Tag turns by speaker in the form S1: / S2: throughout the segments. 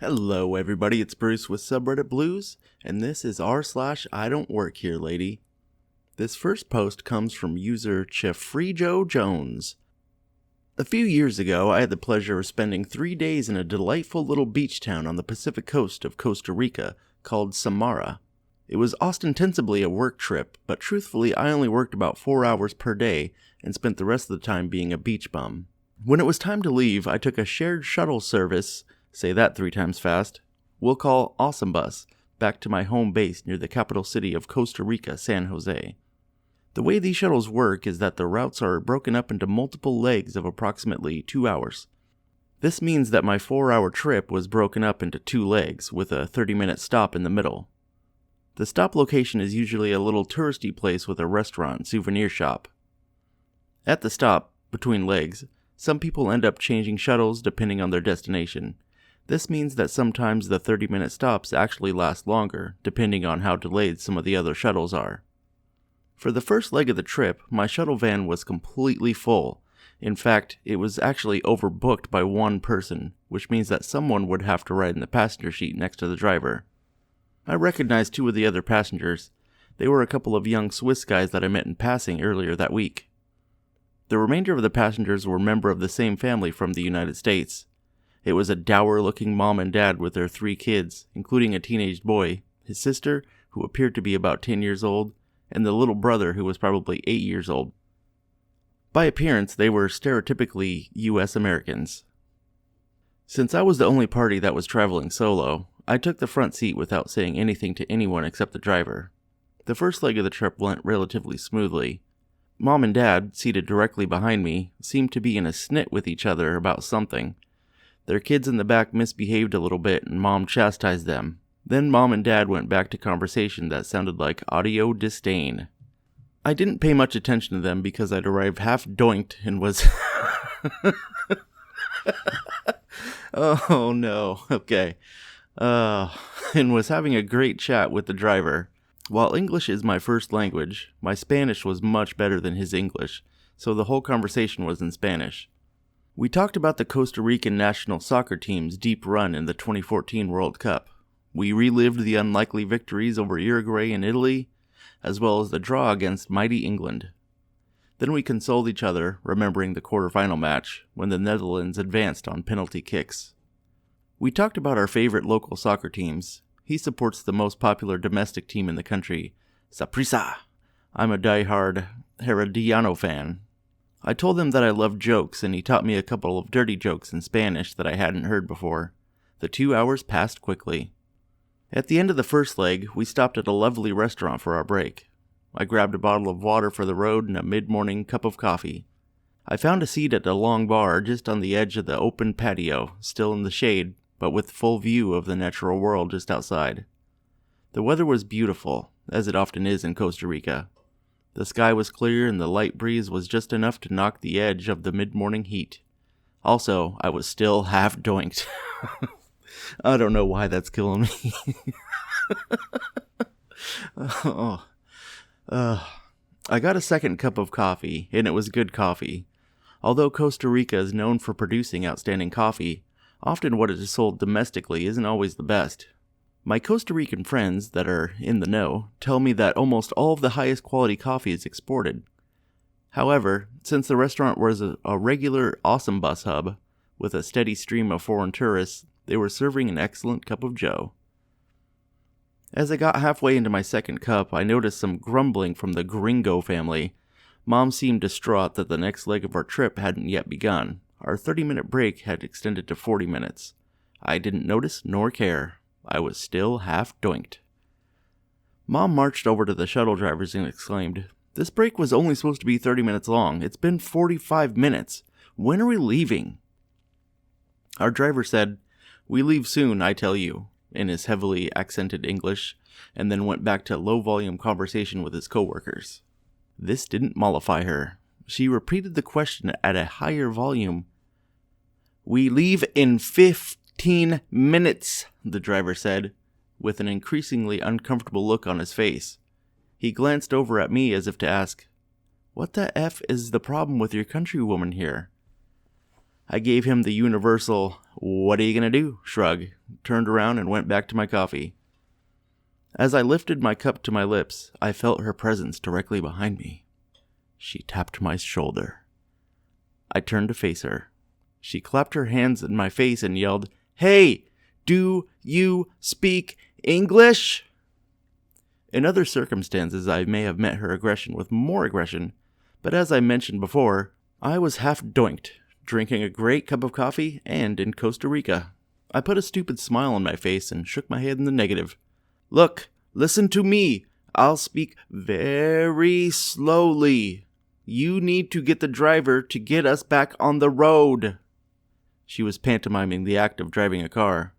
S1: Hello everybody, it's Bruce with Subreddit Blues, and this is r/IDontWorkHereLady. This first post comes from user Chefrijo Jones. A few years ago, I had the pleasure of spending 3 days in a delightful little beach town on the Pacific coast of Costa Rica called Samara. It was ostensibly a work trip, but truthfully I only worked about 4 hours per day and spent the rest of the time being a beach bum. When it was time to leave, I took a shared shuttle service, say that 3 times fast, we'll call Awesome Bus, back to my home base near the capital city of Costa Rica, San Jose. The way these shuttles work is that the routes are broken up into multiple legs of approximately 2 hours. This means that my 4-hour trip was broken up into 2 legs, with a 30-minute stop in the middle. The stop location is usually a little touristy place with a restaurant and souvenir shop. At the stop, between legs, some people end up changing shuttles depending on their destination. This means that sometimes the 30-minute stops actually last longer, depending on how delayed some of the other shuttles are. For the first leg of the trip, my shuttle van was completely full. In fact, it was actually overbooked by one person, which means that someone would have to ride in the passenger seat next to the driver. I recognized 2 of the other passengers. They were a couple of young Swiss guys that I met in passing earlier that week. The remainder of the passengers were members of the same family from the United States. It was a dour-looking mom and dad with their 3 kids, including a teenage boy, his sister, who appeared to be about 10 years old, and the little brother who was probably 8 years old. By appearance, they were stereotypically U.S. Americans. Since I was the only party that was traveling solo, I took the front seat without saying anything to anyone except the driver. The first leg of the trip went relatively smoothly. Mom and Dad, seated directly behind me, seemed to be in a snit with each other about something. Their kids in the back misbehaved a little bit and Mom chastised them. Then Mom and Dad went back to conversation that sounded like audio disdain. I didn't pay much attention to them because I'd arrived half doinked and was... Oh no, okay. And was having a great chat with the driver. While English is my first language, my Spanish was much better than his English, so the whole conversation was in Spanish. We talked about the Costa Rican national soccer team's deep run in the 2014 World Cup. We relived the unlikely victories over Uruguay and Italy, as well as the draw against mighty England. Then we consoled each other, remembering the quarterfinal match, when the Netherlands advanced on penalty kicks. We talked about our favorite local soccer teams. He supports the most popular domestic team in the country, Saprissa. I'm a die-hard Herediano fan. I told him that I loved jokes, and he taught me a couple of dirty jokes in Spanish that I hadn't heard before. The 2 hours passed quickly. At the end of the first leg, we stopped at a lovely restaurant for our break. I grabbed a bottle of water for the road and a mid-morning cup of coffee. I found a seat at a long bar just on the edge of the open patio, still in the shade, but with full view of the natural world just outside. The weather was beautiful, as it often is in Costa Rica. The sky was clear and the light breeze was just enough to knock the edge of the mid-morning heat. Also, I was still half doinked. I don't know why that's killing me. I got a second cup of coffee, and it was good coffee. Although Costa Rica is known for producing outstanding coffee, often what is sold domestically isn't always the best. My Costa Rican friends that are in the know tell me that almost all of the highest quality coffee is exported. However, since the restaurant was a regular Awesome Bus hub, with a steady stream of foreign tourists, they were serving an excellent cup of joe. As I got halfway into my second cup, I noticed some grumbling from the Gringo family. Mom seemed distraught that the next leg of our trip hadn't yet begun. Our 30-minute break had extended to 40 minutes. I didn't notice nor care. I was still half doinked. Mom marched over to the shuttle drivers and exclaimed, "This break was only supposed to be 30 minutes long. It's been 45 minutes. When are we leaving?" Our driver said, "We leave soon, I tell you," in his heavily accented English, and then went back to low-volume conversation with his coworkers. This didn't mollify her. She repeated the question at a higher volume. "We leave in 15 minutes, the driver said, with an increasingly uncomfortable look on his face. He glanced over at me as if to ask, "What the F is the problem with your countrywoman here?" I gave him the universal, "What are you gonna do?" shrug, turned around and went back to my coffee. As I lifted my cup to my lips, I felt her presence directly behind me. She tapped my shoulder. I turned to face her. She clapped her hands in my face and yelled, "Hey, do you speak English?" In other circumstances, I may have met her aggression with more aggression, but as I mentioned before, I was half doinked, drinking a great cup of coffee and in Costa Rica. I put a stupid smile on my face and shook my head in the negative. "Look, listen to me. I'll speak very slowly. You need to get the driver to get us back on the road." She was pantomiming the act of driving a car.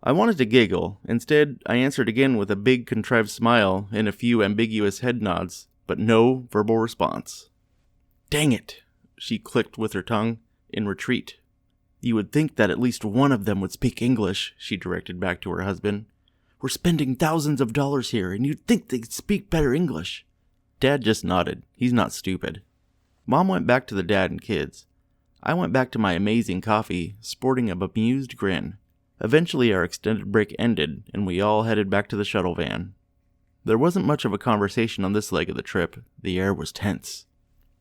S1: I wanted to giggle. Instead, I answered again with a big contrived smile and a few ambiguous head nods, but no verbal response. "Dang it," she clicked with her tongue, in retreat. "You would think that at least one of them would speak English," she directed back to her husband. "We're spending thousands of dollars here, and you'd think they'd speak better English." Dad just nodded. He's not stupid. Mom went back to the dad and kids. I went back to my amazing coffee, sporting a bemused grin. Eventually our extended break ended, and we all headed back to the shuttle van. There wasn't much of a conversation on this leg of the trip. The air was tense.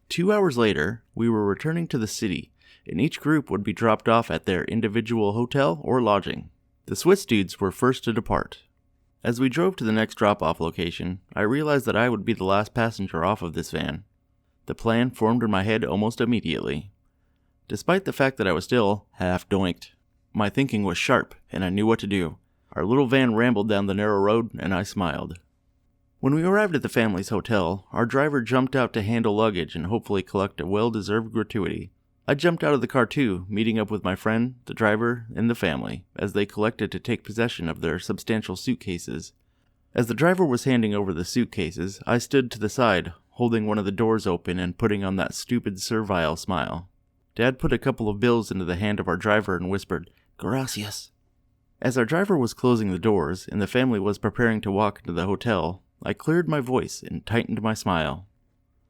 S1: 2 hours later, we were returning to the city, and each group would be dropped off at their individual hotel or lodging. The Swiss dudes were first to depart. As we drove to the next drop-off location, I realized that I would be the last passenger off of this van. The plan formed in my head almost immediately. Despite the fact that I was still half doinked, my thinking was sharp, and I knew what to do. Our little van rambled down the narrow road, and I smiled. When we arrived at the family's hotel, our driver jumped out to handle luggage and hopefully collect a well-deserved gratuity. I jumped out of the car too, meeting up with my friend, the driver, and the family, as they collected to take possession of their substantial suitcases. As the driver was handing over the suitcases, I stood to the side, holding one of the doors open and putting on that stupid servile smile. Dad put a couple of bills into the hand of our driver and whispered, "Gracias." As our driver was closing the doors and the family was preparing to walk into the hotel, I cleared my voice and tightened my smile.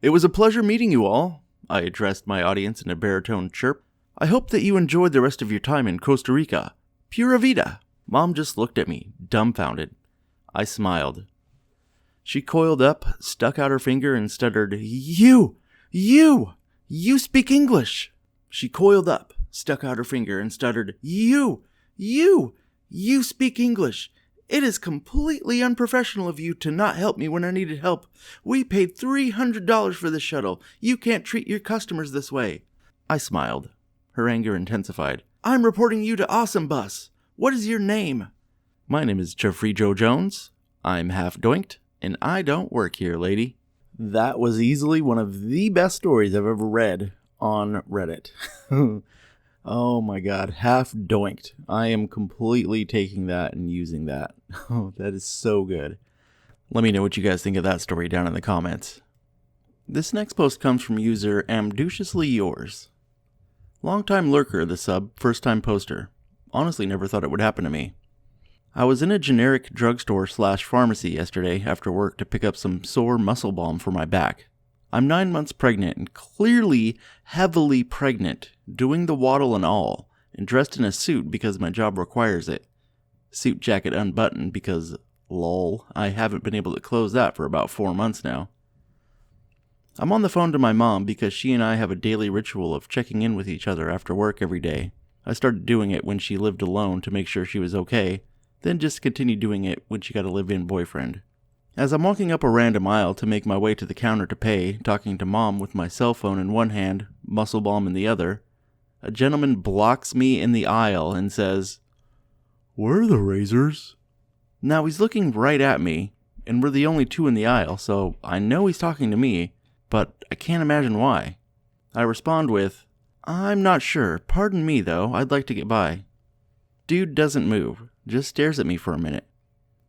S1: "It was a pleasure meeting you all," I addressed my audience in a baritone chirp. "I hope that you enjoyed the rest of your time in Costa Rica. Pura vida." Mom just looked at me, dumbfounded. I smiled. She coiled up, stuck out her finger, and stuttered, You speak English." She coiled up, stuck out her finger, and stuttered, You speak English. It is completely unprofessional of you to not help me when I needed help. We paid $300 for this shuttle. You can't treat your customers this way." I smiled. Her anger intensified. "I'm reporting you to Awesome Bus. What is your name?" "My name is Jeffrey Joe Jones. I'm half doinked, and I don't work here, lady." That was easily one of the best stories I've ever read on Reddit. Oh my god, half doinked. I am completely taking that and using that. Oh, that is so good. Let me know what you guys think of that story down in the comments. This next post comes from user Ambitiously Yours. Longtime lurker, the sub, first time poster. Honestly never thought it would happen to me. I was in a generic drugstore / pharmacy yesterday after work to pick up some sore muscle balm for my back. I'm 9 months pregnant and clearly heavily pregnant, doing the waddle and all, and dressed in a suit because my job requires it. Suit jacket unbuttoned because, lol, I haven't been able to close that for about 4 months now. I'm on the phone to my mom because she and I have a daily ritual of checking in with each other after work every day. I started doing it when she lived alone to make sure she was okay, then just continued doing it when she got a live-in boyfriend. As I'm walking up a random aisle to make my way to the counter to pay, talking to Mom with my cell phone in one hand, muscle balm in the other, a gentleman blocks me in the aisle and says, "Where are the razors?" Now he's looking right at me, and we're the only two in the aisle, so I know he's talking to me, but I can't imagine why. I respond with, "I'm not sure. Pardon me, though. I'd like to get by." Dude doesn't move, just stares at me for a minute.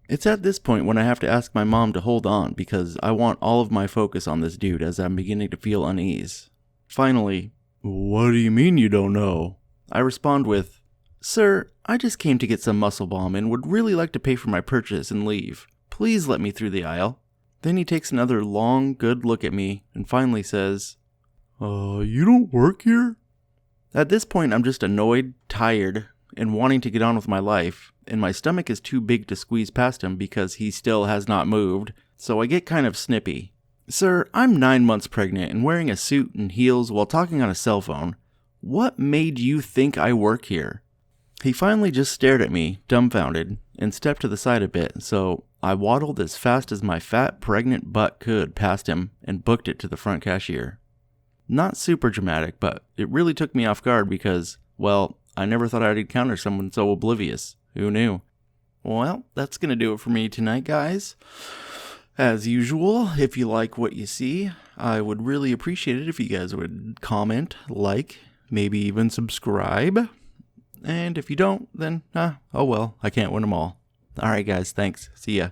S1: It's at this point when I have to ask my mom to hold on because I want all of my focus on this dude as I'm beginning to feel unease. Finally, "What do you mean you don't know?" I respond with, "Sir, I just came to get some muscle balm and would really like to pay for my purchase and leave. Please let me through the aisle." Then he takes another long, good look at me and finally says, You don't work here?" At this point, I'm just annoyed, tired, and wanting to get on with my life, and my stomach is too big to squeeze past him because he still has not moved, so I get kind of snippy. Sir, I'm 9 months pregnant and wearing a suit and heels while talking on a cell phone. What made you think I work here? He finally just stared at me, dumbfounded, and stepped to the side a bit, so I waddled as fast as my fat, pregnant butt could past him and booked it to the front cashier. Not super dramatic, but it really took me off guard because, well, I never thought I'd encounter someone so oblivious. Who knew? Well, that's going to do it for me tonight, guys. As usual, if you like what you see, I would really appreciate it if you guys would comment, like, maybe even subscribe. And if you don't, then, oh well, I can't win them all. Alright guys, thanks. See ya.